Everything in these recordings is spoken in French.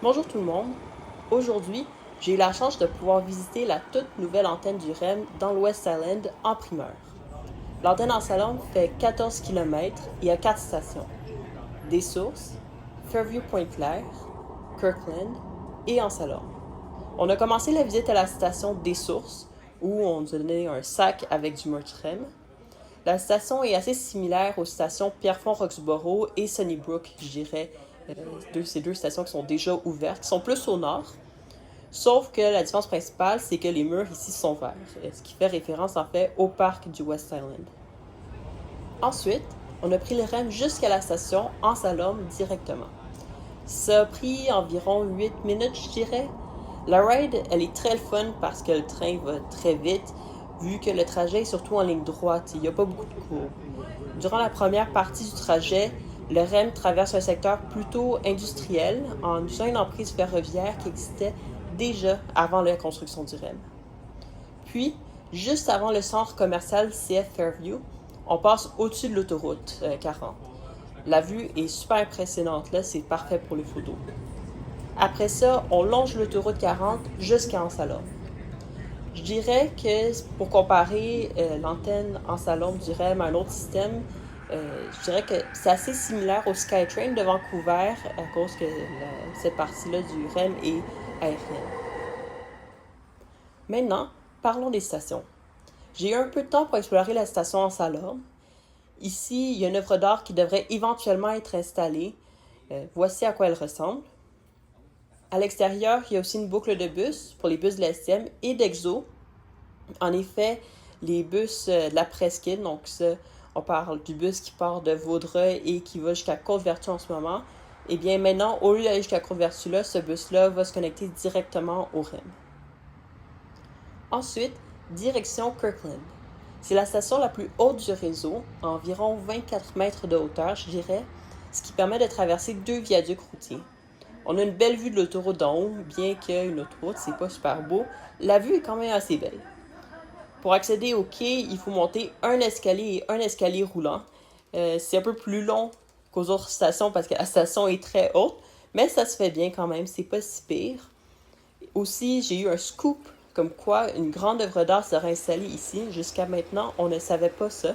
Bonjour tout le monde. Aujourd'hui, j'ai eu la chance de pouvoir visiter la toute nouvelle antenne du REM dans le West Island en primeur. L'antenne en Salon fait 14 km et a 4 stations. Des Sources, Fairview-Pointe-Claire, Kirkland et en Salon. On a commencé la visite à la station des Sources où on nous a donné un sac avec du merch REM. La station est assez similaire aux stations Pierrefonds-Roxborough et Sunnybrook, je dirais. Ces deux stations qui sont déjà ouvertes, qui sont plus au nord. Sauf que la différence principale, c'est que les murs ici sont verts, ce qui fait référence en fait au parc du West Island. Ensuite, on a pris le REM jusqu'à la station en Salome directement. Ça a pris environ 8 minutes, je dirais. La ride, elle est très fun parce que le train va très vite, vu que le trajet est surtout en ligne droite, il n'y a pas beaucoup de courbes. Durant la première partie du trajet, le REM traverse un secteur plutôt industriel en utilisant une emprise ferroviaire qui existait déjà avant la construction du REM. Puis, juste avant le centre commercial CF Fairview, on passe au-dessus de l'autoroute 40. La vue est super impressionnante, là, c'est parfait pour les photos. Après ça, on longe l'autoroute 40 jusqu'à Ansalom. Je dirais que pour comparer l'antenne en Salome du REM à un autre système, je dirais que c'est assez similaire au SkyTrain de Vancouver à cause que cette partie-là du REM est aérienne. Maintenant, parlons des stations. J'ai eu un peu de temps pour explorer la station en Salome. Ici, il y a une œuvre d'art qui devrait éventuellement être installée. Voici à quoi elle ressemble. À l'extérieur, il y a aussi une boucle de bus pour les bus de l'STM et d'Exo. En effet, les bus de la Presqu'île, donc ça, on parle du bus qui part de Vaudreuil et qui va jusqu'à Côte-Vertu en ce moment. Et bien maintenant, au lieu d'aller jusqu'à Côte-Vertu, là, ce bus-là va se connecter directement au REM. Ensuite, direction Kirkland. C'est la station la plus haute du réseau, à environ 24 mètres de hauteur, je dirais, ce qui permet de traverser 2 viaducs routiers. On a une belle vue de l'autoroute d'en haut, bien qu'une autoroute, c'est pas super beau. La vue est quand même assez belle. Pour accéder au quai, il faut monter un escalier et un escalier roulant. C'est un peu plus long qu'aux autres stations parce que la station est très haute, mais ça se fait bien quand même, c'est pas si pire. Aussi, j'ai eu un scoop comme quoi une grande œuvre d'art serait installée ici. Jusqu'à maintenant, on ne savait pas ça.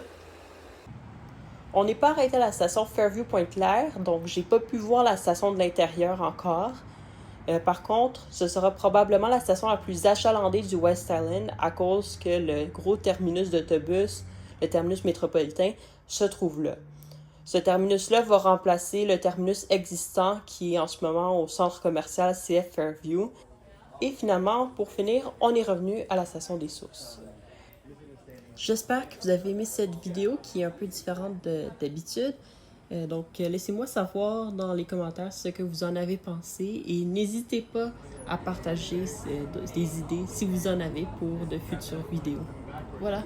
On n'est pas arrêté à la station Fairview-Pointe-Claire, donc j'ai pas pu voir la station de l'intérieur encore. Par contre, ce sera probablement la station la plus achalandée du West Island à cause que le gros terminus d'autobus, le terminus métropolitain, se trouve là. Ce terminus-là va remplacer le terminus existant qui est en ce moment au centre commercial CF Fairview. Et finalement, pour finir, on est revenu à la station des Sources. J'espère que vous avez aimé cette vidéo qui est un peu différente d'habitude. Donc, laissez-moi savoir dans les commentaires ce que vous en avez pensé et n'hésitez pas à partager des idées si vous en avez pour de futures vidéos. Voilà.